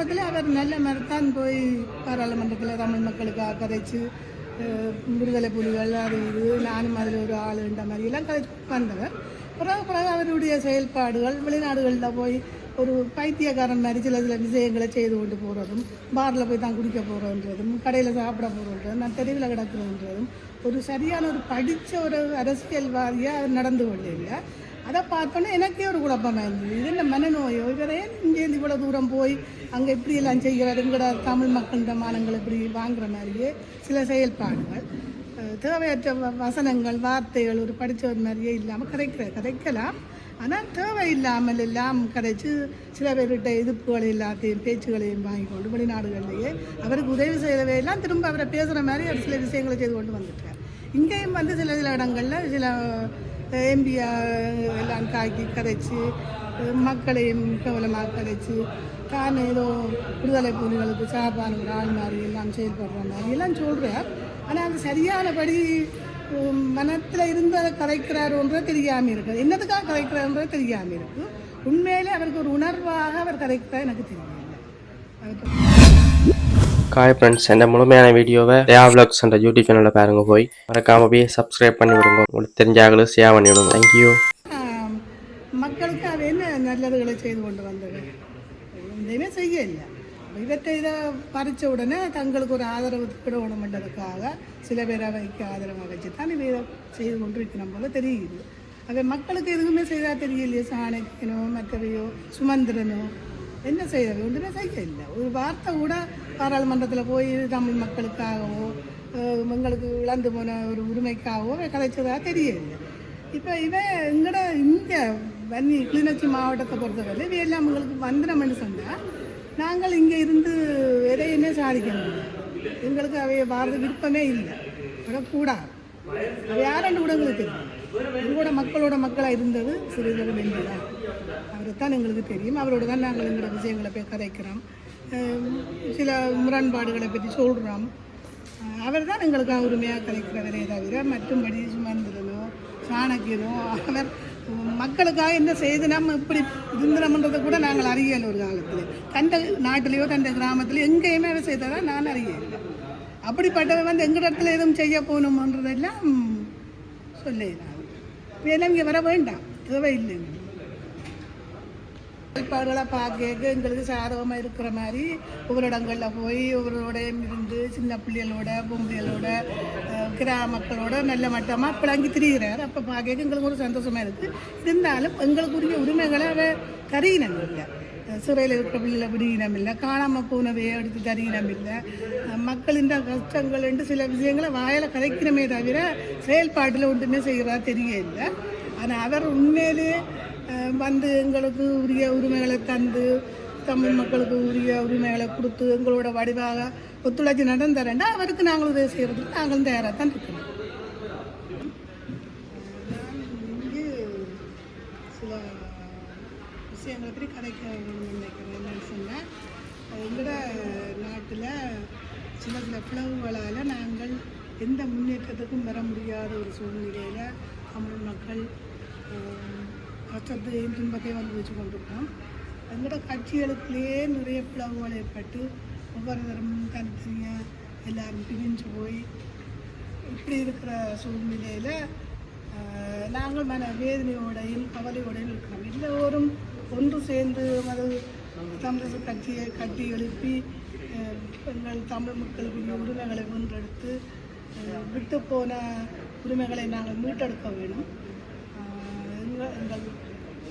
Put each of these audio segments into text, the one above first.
ஆரம்பத்தில் அவர் நல்ல மாதிரி தான் போய் பாராளுமன்றத்தில் தமிழ் மக்களுக்காக கதைச்சு விடுதலை புலிகள் அது இது நானும் அதில் ஒரு ஆளுன்ற மாதிரியெல்லாம் கதைச்சு வந்தவர். பிறகு அவருடைய செயல்பாடுகள் வெளிநாடுகளில் போய் ஒரு பைத்தியக்காரன் மாதிரி சில விஷயங்களை செய்து கொண்டு போகிறதும், பாரில் போய் தான் குடிக்க போகிறதுன்றதும், கடையில் சாப்பிட போகிறதுன்றதும், நான் தெருவில் கிடக்கிறதுன்றதும், ஒரு சரியான ஒரு படித்த ஒரு அரசியல்வாதியாக நடந்து கொள்ளையில்லை. அதை பார்த்தோன்னே எனக்கே ஒரு குழப்பமாக இருந்தது. இது இந்த மனநோயோ இவரே இங்கேருந்து இவ்வளோ தூரம் போய் அங்கே இப்படியெல்லாம் செய்கிறார், எங்கட தமிழ் மக்களின் மானங்கள் இப்படி வாங்குற மாதிரியே சில செயல்பாடுகள், தேவையற்ற வசனங்கள் வார்த்தைகள் ஒரு படித்தவர் மாதிரியே இல்லாமல் கதைக்கலாம். ஆனால் தேவையில்லாமல் எல்லாம் கதைச்சு சில பேர்கிட்ட எதிர்ப்புகள் எல்லாத்தையும் பேச்சுகளையும் வாங்கி கொண்டு வெளிநாடுகளிலேயே அவருக்கு உதவி செய்யவே எல்லாம் திரும்ப அவரை பேசுகிற மாதிரி அவர் சில விஷயங்களை செய்து கொண்டு வந்துட்டார். இங்கேயும் வந்து சில இடங்களில் சில எம்பியா எல்லாம் காக்கி கதைச்சு மக்களையும் கவலமாக கதைச்சு தான் ஏதோ விடுதலை புலிகளுக்கு சார்பான ஒரு ஆள் மாதிரி எல்லாம் செயல்படுற மாதிரி எல்லாம் சொல்கிறார். ஆனால் அது சரியானபடி மனத்தில் இருந்து அதை கதைக்கிறாருன்ற தெரியாமல் இருக்குது, என்னதுக்காக கதைக்கிறாருன்ற தெரியாமல் இருக்குது. உண்மையிலே அவருக்கு ஒரு உணர்வாக அவர் கதைக்கிறார் எனக்கு தெரியல. ஹாய் ஃப்ரெண்ட்ஸ், இந்த முழுமையான வீடியோவை தேவா விலாக்ஸ் என்ற யூடியூப் சேனலில் பாருங்க. போய் மறக்காம போய் சப்ஸ்கிரைப் பண்ணி விடுங்க. உங்களுக்கு தெரிஞ்சாங்களும் ஷேர் பண்ணி விடுங்க. தேங்க்யூ. மக்களுக்கு அது என்ன நல்லதுகளை செய்து கொண்டு வந்தது எதுவுமே செய்ய இல்லை. இதை பறித்த உடனே தங்களுக்கு ஒரு ஆதரவு விடணுமென்றதுக்காக சில பேரை வைக்க ஆதரவாக வச்சு தான் இதை செய்து கொண்டு இருக்கணும் போல தெரியுது. அதை மக்களுக்கு எதுவுமே செய்தால் தெரியலையே. சாணக்கியனோ மற்றவையோ சுமந்திரனோ என்ன செய்யறது ஒன்றுமே செய்ய இல்லை. ஒரு வார்த்தை கூட பாராளுமன்றத்தில் போய் தமிழ் மக்களுக்காகவோ எங்களுக்கு இழந்து போன ஒரு உரிமைக்காகவோ கதைச்சதாக தெரியலை. இப்போ இவன் இங்கே வன்னி கிளிநொச்சி மாவட்டத்தை பொறுத்தவரை இவையெல்லாம் எங்களுக்கு வந்துடமென்னு சொன்னால் நாங்கள் இங்கே இருந்து எதையுமே சாதிக்க முடியும். எங்களுக்கு அவைய வாரது விருப்பமே இல்லை, விடக்கூடாது. அது யாரென்று கூட எங்களுக்கு தெரியும். எங்களோட மக்களாக இருந்தது சிறிதர் வெண்டிதான். அவரை தான் எங்களுக்கு தெரியும். அவரோட தான் நாங்கள் எங்களோட விஷயங்களை போய் கதைக்கிறோம், சில முரண்பாடுகளை பற்றி சொல்கிறோம். அவர் தான் எங்களுக்காக உரிமையாக கதைக்கிறவரே தவிர மற்றும்படி சுமந்திரனோ சாணக்கியனோ அவர் மக்களுக்காக என்ன செய்து நம்ம இப்படி இருந்தனம்ன்றதை கூட நாங்கள் அறியலை. ஒரு காலத்தில் தந்த நாட்டிலேயோ தந்த கிராமத்திலையோ எங்கேயுமே அவர் செய்ததா நான் அறியலை. அப்படிப்பட்டவை வந்து எங்கள் இடத்துல எதுவும் செய்ய போகணுமன்றதெல்லாம் சொல்லிடலாம். இதெல்லாம் இங்கே வர வேண்டாம், தேவையில்லைங்க. செயல்பாடுகளை பார்க்க எங்களுக்கு சாதகமாக இருக்கிற மாதிரி ஒவ்வொரு இடங்களில் போய் ஒவ்வொருடையும் இருந்து சின்ன பிள்ளைகளோட பொம்பளைகளோட கிராமக்களோட நல்ல மட்டமாக பிளங்கி திரிகிறார். அப்போ பார்க்க எங்களுக்கு ஒரு சந்தோஷமாக இருக்குது. இருந்தாலும் எங்களுக்குரிய உரிமைகளை அதை தரீனம் இல்லை. சிறையில் இருக்கிற பிள்ளைகளை விடுகினம் இல்லை, காணாமல் போனவையை எடுத்து தரீனம் இல்லை. மக்களின் கஷ்டங்கள் என்று சில விஷயங்களை வாயில் கதைக்கிறமே தவிர செயல்பாட்டில் ஒன்றுமே செய்கிறதா தெரிய இல்லை. ஆனால் அவர் உண்மையிலே வந்து எங்களுக்கு உரிய உரிமைகளை தந்து தமிழ் மக்களுக்கு உரிய உரிமைகளை கொடுத்து எங்களோட வடிவாக ஒத்துழைச்சி நடந்தாரேன்னா அவருக்கு நாங்கள் உதவி செய்கிறதுக்கு நாங்களும் தயாராக தான் இருக்கணும். இங்கே சில விஷயங்களை பற்றி கதைக்க நினைக்கிறேன். என்னன்னு சொன்னால் எங்களோட நாட்டில் சில பிளவுகளால் நாங்கள் எந்த முன்னேற்றத்துக்கும் வர முடியாத ஒரு சூழ்நிலையில் தமிழ் மக்கள் கஷ்டத்தையும் துன்பத்தையும் வந்து வச்சு கொண்டிருக்கோம். எங்களோட கட்சிகளுக்குள்ளேயே நிறைய பிளவுகள் ஏற்பட்டு ஒவ்வொரு தரமும் தனித்தனியாக எல்லாரும் பிரிஞ்சு போய் இப்படி இருக்கிற சூழ்நிலையில் நாங்கள் வேதனையோடையும் கவலையோடையும் இருக்கிறோம். எல்லோரும் ஒன்று சேர்ந்து அது தமிழக கட்சியை கட்டி எழுப்பி எங்கள் தமிழ் மக்களுக்கு உரிமைகளை வென்றெடுத்து விட்டு போன உரிமைகளை நாங்கள் மீட்டெடுக்க வேணும். எங்கள்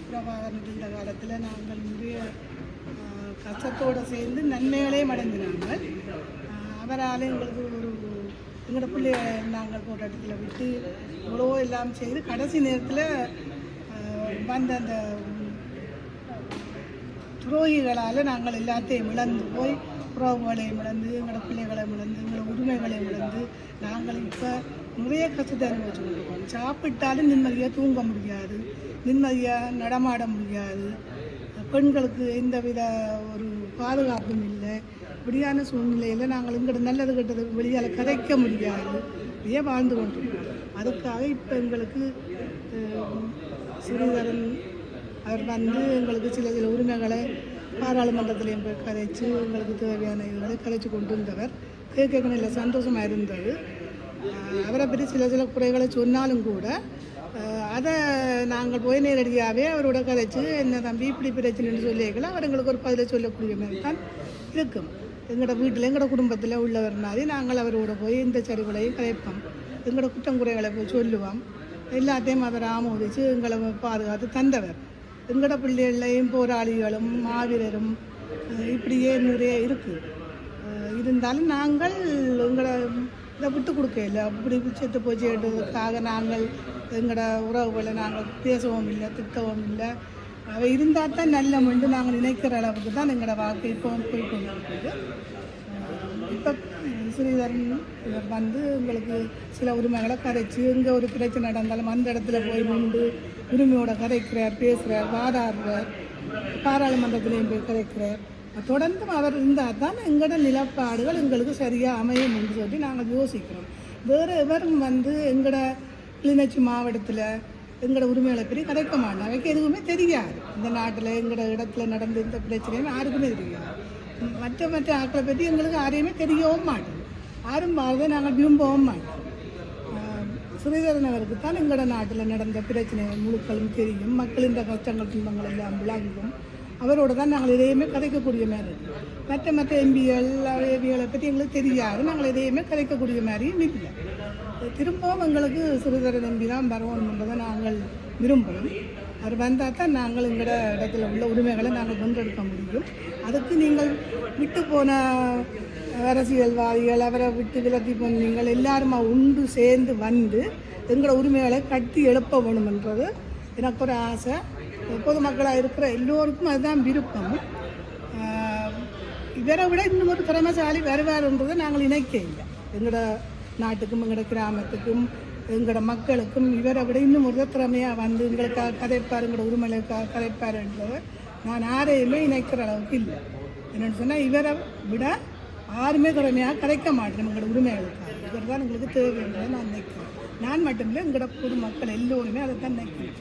பிரபாகரன் இந்த காலத்தில் நாங்கள் நிறைய கஷ்டத்தோடு சேர்ந்து நன்மைகளையும் அடைந்தினாங்கள். அவரால் எங்களுக்கு எங்களோட பிள்ளைய நாங்கள் போராட்டத்தில் விட்டு இவ்வளோ எல்லாம் செய்து கடைசி நேரத்தில் வந்த அந்த துரோகிகளால் நாங்கள் எல்லாத்தையும் இழந்து போய் உறவுகளையும் இழந்து எங்களோட பிள்ளைகளை இழந்து எங்களோட உரிமைகளையும் இழந்து நாங்கள் இப்போ நிறைய கஷ்டத்தை அனுபவிச்சு கொண்டிருக்கோம். சாப்பிட்டாலும் நிம்மதியாக தூங்க முடியாது, நிம்மதியாக நடமாட முடியாது, பெண்களுக்கு எந்தவித ஒரு பாதுகாப்பும் இல்லை. இப்படியான சூழ்நிலையில் நாங்கள் எங்களோட நல்லது கெட்டது வெளியால் கதைக்க முடியாது, இப்படியே வாழ்ந்து கொண்டிருக்கோம். அதுக்காக இப்போ எங்களுக்கு சிறிதரன் அவர் வந்து எங்களுக்கு சில உரிமைகளை பாராளுமன்றத்திலையும் போய் கதைச்சு எங்களுக்கு தேவையான இதுகளை கதைச்சு கொண்டு வந்தவர். கேட்க நல்ல சந்தோஷமாக இருந்தது. அவரை பற்றி சில குறைகளை சொன்னாலும் கூட அதை நாங்கள் போய் நேரடியாகவே அவரோட கதைச்சு என்ன தம்பி இப்படி பிரச்சனைன்னு சொல்லியிருக்கல அவர் எங்களுக்கு ஒரு பதிலை சொல்லக்கூடிய மாதிரி தான் இருக்கும். எங்களோட வீட்டில் எங்களோட குடும்பத்தில் உள்ளவர் மாதிரி நாங்கள் அவரோட போய் இந்த சரிவுகளையும் கதைப்போம். எங்களோட குற்றம் குறைகளை போய் சொல்லுவோம். எல்லாத்தையும் அவர் ஆமோதித்து எங்களை பாதுகாத்து தந்தவர். எங்களோட பிள்ளைகளையும் போராளிகளும் மாவீரரும் இப்படியே நிறைய இருக்குது. இருந்தாலும் நாங்கள் எங்களோட இதை விட்டு கொடுக்கல. அப்படி செத்து போச்சுன்றதுக்காக நாங்கள் எங்களோட உறவுகளை நாங்கள் பேசவும் இல்லை, திட்டவும் இல்லை. அவை இருந்தால் தான் நல்ல மண்டு நாங்கள் நினைக்கிற அளவுக்கு தான் எங்களோட வாழ்க்கை இப்போ போய்கொண்டு இருக்குது. இப்போ ஸ்ரீதரன் இவர் வந்து எங்களுக்கு சில உரிமைகளை கரைச்சி இங்கே ஒரு பிரச்சனை நடந்தாலும் அந்த இடத்துல போய் நின்று உரிமையோட கரைக்கிறார், பேசுகிறார், வாதாடுறார். பாராளுமன்றத்திலையும் போய் கரைக்கிறார். தொடர்ந்து அவர் இருந்தால் தான் எங்களோட நிலப்பாடுகள் எங்களுக்கு சரியாக அமையும் என்று சொல்லி நாங்கள் யோசிக்கிறோம். வேறு எவரும் வந்து எங்களோட கிளிநொச்சி மாவட்டத்தில் எங்களோட உரிமைகளை பற்றி கதைக்க மாட்டோம். அவைக்கு எதுவுமே தெரியாது. இந்த நாட்டில் எங்களோட இடத்துல நடந்த இந்த பிரச்சனையும் யாருக்குமே தெரியாது. மற்ற ஆட்களை பற்றி எங்களுக்கு யாரையுமே தெரியவும் மாட்டோம். யாரும் பார்த்து நாங்கள் விரும்பவும் மாட்டோம். ஸ்ரீதரன் அவருக்கு தான் எங்களோட நாட்டில் நடந்த பிரச்சனை முழுக்களும் தெரியும். மக்களின் கஷ்டங்கள் துன்பங்கள் எல்லாம் விளங்கும். அவரோட தான் நாங்கள் எதையுமே கதைக்கக்கூடிய மாதிரி இருக்கும். மற்ற எம்பிகள் ஏவிகளை பற்றி எங்களுக்கு தெரியாது. நாங்கள் எதையுமே கதைக்கக்கூடிய மாதிரியும் இல்லை. திரும்பவும் எங்களுக்கு ஸ்ரீதரன் எம்பி தான் வரணுன்றதை நாங்கள் விரும்புகிறோம். அவர் வந்தால் தான் நாங்கள் எங்களோட இடத்துல உள்ள உரிமைகளை நாங்கள் வென்றெடுக்க முடியும். அதுக்கு நீங்கள் விட்டு போன அரசியல்வாதிகள் அவரை விட்டு விலத்தி போன நீங்கள் எல்லாருமா உண்டு சேர்ந்து வந்து எங்களோட உரிமைகளை கட்டி எழுப்ப வேணுமென்றது எனக்கு ஒரு ஆசை. பொதுமக்களாக இருக்கிற எல்லோருக்கும் அதுதான் விருப்பம். இவரை விட இன்னும் ஒரு திறமைசாலி வருவார்ன்றதை நாங்கள் நினைக்க இல்லை. எங்களோட நாட்டுக்கும் எங்களோட கிராமத்துக்கும் எங்களோட மக்களுக்கும் இவரை விட இன்னும் ஒரு திறமையாக வந்து எங்களுக்காக கதைப்பார், எங்களோட உரிமைகளுக்காக கதைப்பார்ன்றதை நான் யாரையுமே நினைக்கிற அளவுக்கு இல்லை. என்னென்னு சொன்னால் இவரை விட யாருமே திறமையாக கதைக்க மாட்டேன் எங்களோட உரிமைகளுக்காக. இவர் தான் எங்களுக்கு தேவைன்றதை நான் நினைக்கிறேன். நான் மட்டுமில்லை, எங்களோட பொதுமக்கள் எல்லோருமே அதை தான் நினைக்கிறேன்.